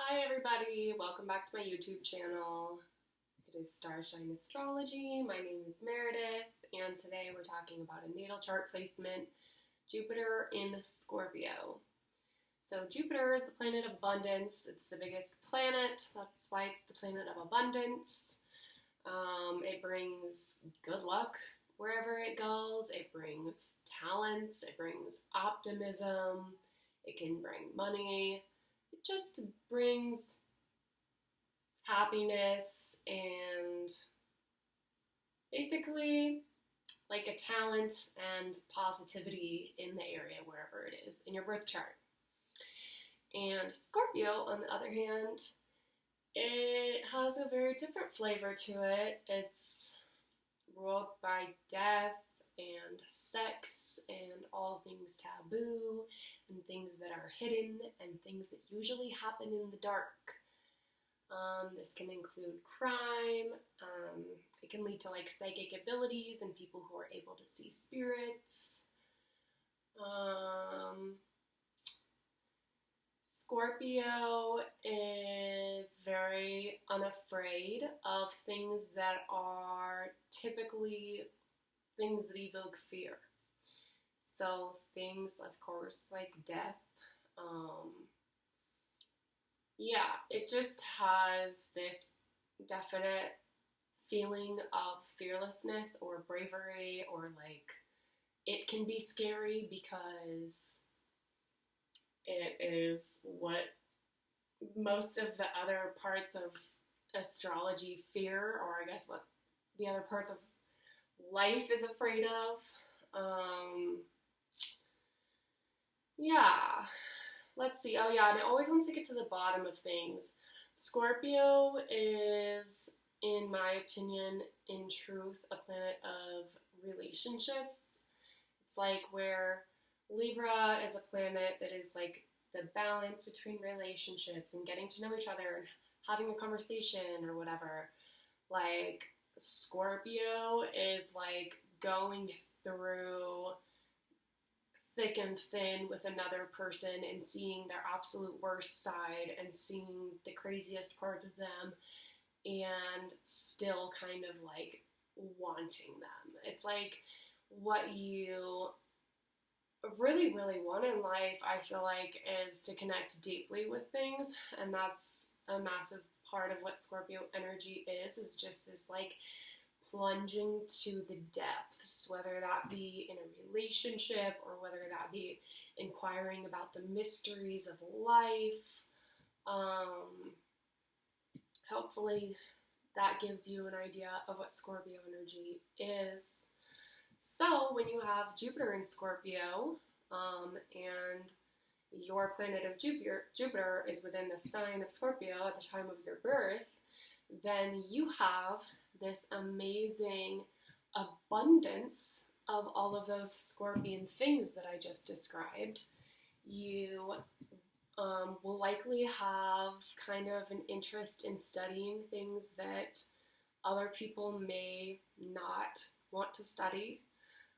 Hi everybody, welcome back to my YouTube channel. It is Starshine Astrology. My name is Meredith, and today we're talking about a natal chart placement, Jupiter in Scorpio. So Jupiter is the planet of abundance. It's the biggest planet. That's why it's the planet of abundance. It brings good luck wherever it goes. It brings talents. It brings optimism. It can bring money. It just brings happiness and basically like a talent and positivity in the area wherever it is in your birth chart. And Scorpio, on the other hand, it has a very different flavor to it. It's ruled by death and sex and all things taboo and things that are hidden and things that usually happen in the dark. This can include crime. It can lead to like psychic abilities and people who are able to see spirits. Scorpio is very unafraid of things that are typically things that evoke fear. So things, of course, like death. It just has this definite feeling of fearlessness or bravery, or like it can be scary because it is what most of the other parts of astrology fear, or I guess what the other parts of life is afraid of. Let's see. And it always wants to get to the bottom of things. Scorpio is, in my opinion, in truth, a planet of relationships. It's like where Libra is a planet that is like the balance between relationships and getting to know each other and having a conversation or whatever. Like Scorpio is like going through thick and thin with another person and seeing their absolute worst side and seeing the craziest part of them and still kind of like wanting them. It's like what you really, really want in life, I feel like, is to connect deeply with things, and that's a massive part of what Scorpio energy is just this like plunging to the depths, whether that be in a relationship or whether that be inquiring about the mysteries of life. Hopefully that gives you an idea of what Scorpio energy is. So when you have Jupiter in Scorpio, and your planet of Jupiter is within the sign of Scorpio at the time of your birth, then you have this amazing abundance of all of those scorpion things that I just described. You will likely have kind of an interest in studying things that other people may not want to study.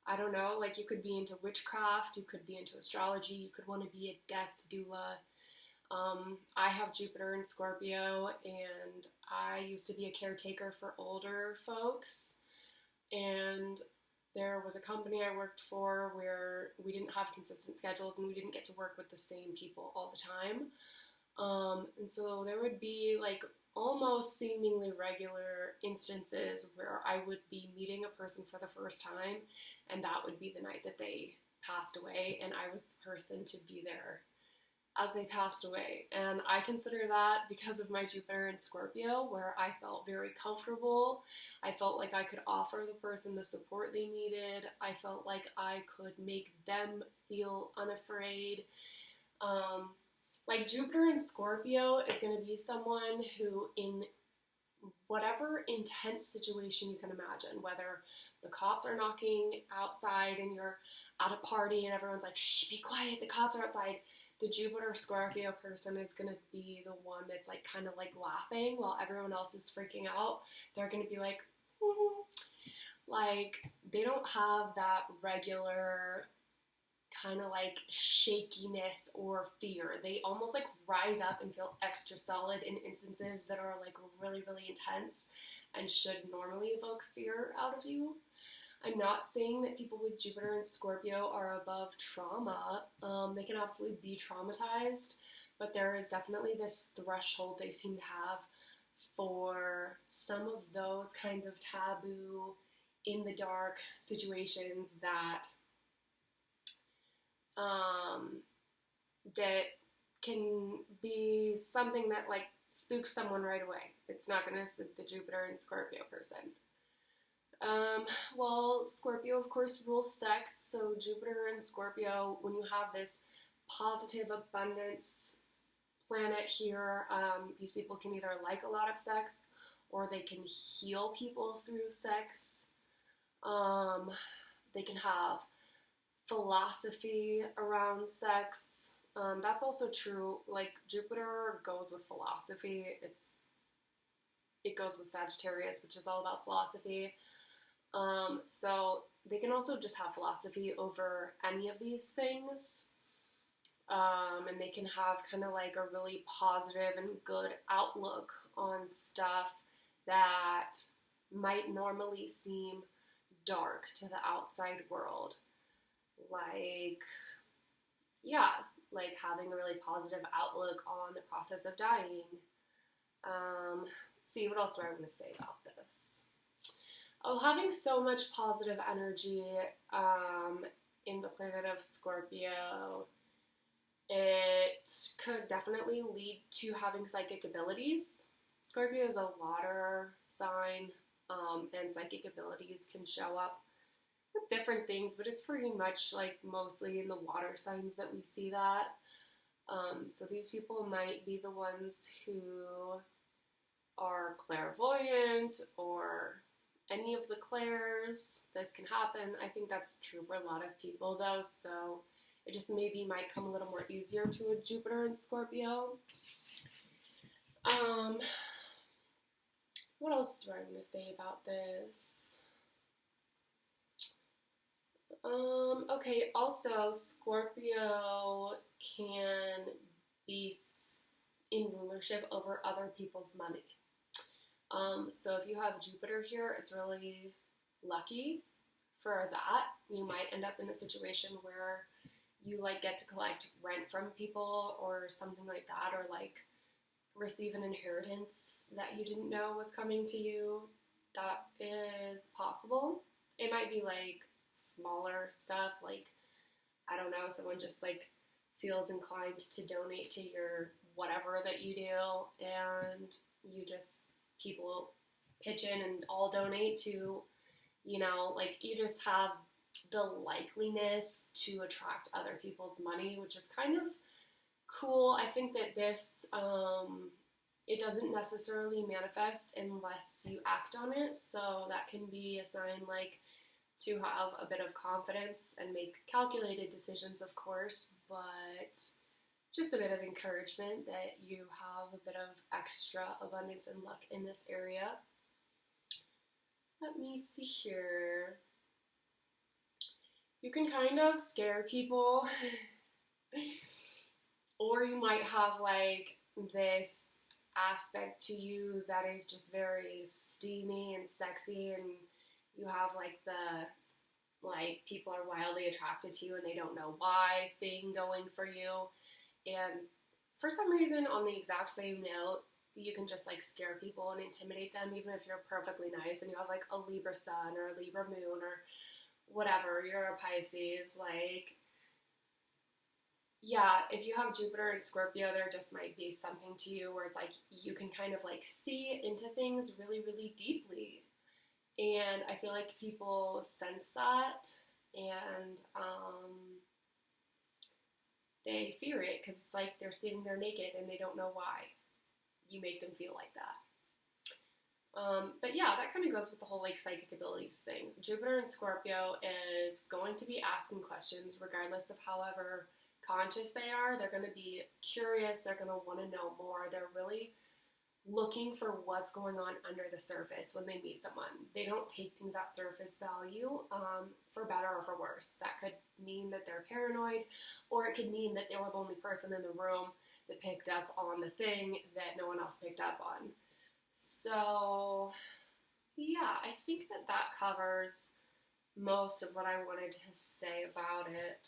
I don't know, like you could be into witchcraft, you could be into astrology, you could want to be a death doula. I have Jupiter in Scorpio, and I used to be a caretaker for older folks, and there was a company I worked for where we didn't have consistent schedules and we didn't get to work with the same people all the time. And so there would be like almost seemingly regular instances where I would be meeting a person for the first time, and that would be the night that they passed away, and I was the person to be there as they passed away. And I consider that because of my Jupiter in Scorpio, where I felt very comfortable. I felt like I could offer the person the support they needed. I felt like I could make them feel unafraid. Like Jupiter in Scorpio is going to be someone who, in whatever intense situation you can imagine, whether the cops are knocking outside and you're at a party and everyone's like, shh, be quiet, the cops are outside, the Jupiter Scorpio person is going to be the one that's like kind of like laughing while everyone else is freaking out. They're going to be like, like they don't have that regular kind of like shakiness or fear. They almost like rise up and feel extra solid in instances that are like really, really intense and should normally evoke fear out of you. I'm not saying that people with Jupiter and Scorpio are above trauma. They can absolutely be traumatized, but there is definitely this threshold they seem to have for some of those kinds of taboo, in the dark situations that that can be something that like spooks someone right away. It's not going to spook the Jupiter and Scorpio person. Well, Scorpio, of course, rules sex. So Jupiter and Scorpio, when you have this positive abundance planet here, these people can either like a lot of sex or they can heal people through sex. They can have philosophy around sex. That's also true. Like Jupiter goes with philosophy. It goes with Sagittarius, which is all about philosophy. So they can also just have philosophy over any of these things. And they can have kind of like a really positive and good outlook on stuff that might normally seem dark to the outside world. Like, yeah, like having a really positive outlook on the process of dying. Let's see, what else do I want to say about this? Oh, having so much positive energy in the planet of Scorpio, it could definitely lead to having psychic abilities. Scorpio is a water sign, and psychic abilities can show up with different things, but it's pretty much like mostly in the water signs that we see that. So these people might be the ones who are clairvoyant or any of the clairs. This can happen. I think that's true for a lot of people though, so it just maybe might come a little more easier to a Jupiter and Scorpio. What else do I want to say about this? Okay, also Scorpio can be in rulership over other people's money. So if you have Jupiter here, it's really lucky for that. You might end up in a situation where you like get to collect rent from people or something like that, or like receive an inheritance that you didn't know was coming to you. That is possible. It might be like smaller stuff, like, I don't know, someone just like feels inclined to donate to your whatever that you do, and you just, people pitch in and all donate to, you know, like you just have the likeliness to attract other people's money, which is kind of cool. I think that this, it doesn't necessarily manifest unless you act on it, so that can be a sign like to have a bit of confidence and make calculated decisions, of course, but just a bit of encouragement that you have a bit of extra abundance and luck in this area. Let me see here. You can kind of scare people, or you might have like this aspect to you that is just very steamy and sexy, and you have like the, like, people are wildly attracted to you and they don't know why thing going for you. And for some reason, on the exact same note, you can just like scare people and intimidate them, even if you're perfectly nice and you have like a Libra sun or a Libra moon or whatever, you're a Pisces. Like, yeah, if you have Jupiter and Scorpio, there just might be something to you where it's like you can kind of like see into things really, really deeply. And I feel like people sense that, and they fear it because it's like they're sitting there naked and they don't know why you make them feel like that. But yeah, that kind of goes with the whole like psychic abilities thing. Jupiter in Scorpio is going to be asking questions regardless of however conscious they are. They're going to be curious. They're going to want to know more. They're really looking for what's going on under the surface when they meet someone. They don't take things at surface value, for better or for worse. That could mean that they're paranoid, or it could mean that they were the only person in the room that picked up on the thing that no one else picked up on. So, yeah, I think that that covers most of what I wanted to say about it.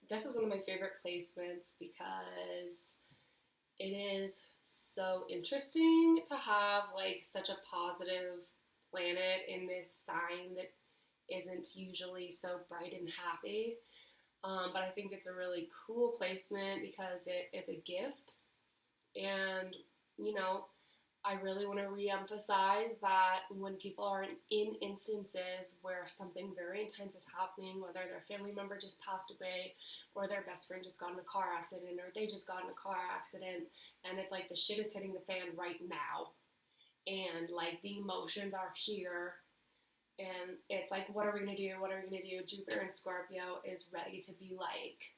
This is one of my favorite placements because it is so interesting to have like such a positive planet in this sign that isn't usually so bright and happy. But I think it's a really cool placement because it is a gift. And, you know, I really want to re-emphasize that when people are in instances where something very intense is happening, whether their family member just passed away, or their best friend just got in a car accident, or they just got in a car accident, and it's like the shit is hitting the fan right now, and like the emotions are here, and it's like, what are we going to do? What are we going to do? Jupiter and Scorpio is ready to be like,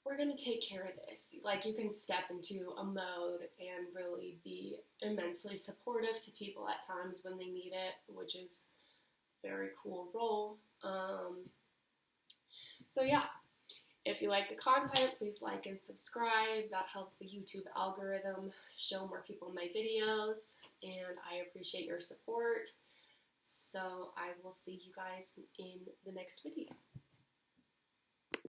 we're going to take care of this. Like, you can step into a mode and really be immensely supportive to people at times when they need it, which is a very cool role. So yeah, if you like the content, please like and subscribe. That helps the YouTube algorithm show more people my videos, and I appreciate your support. So I will see you guys in the next video.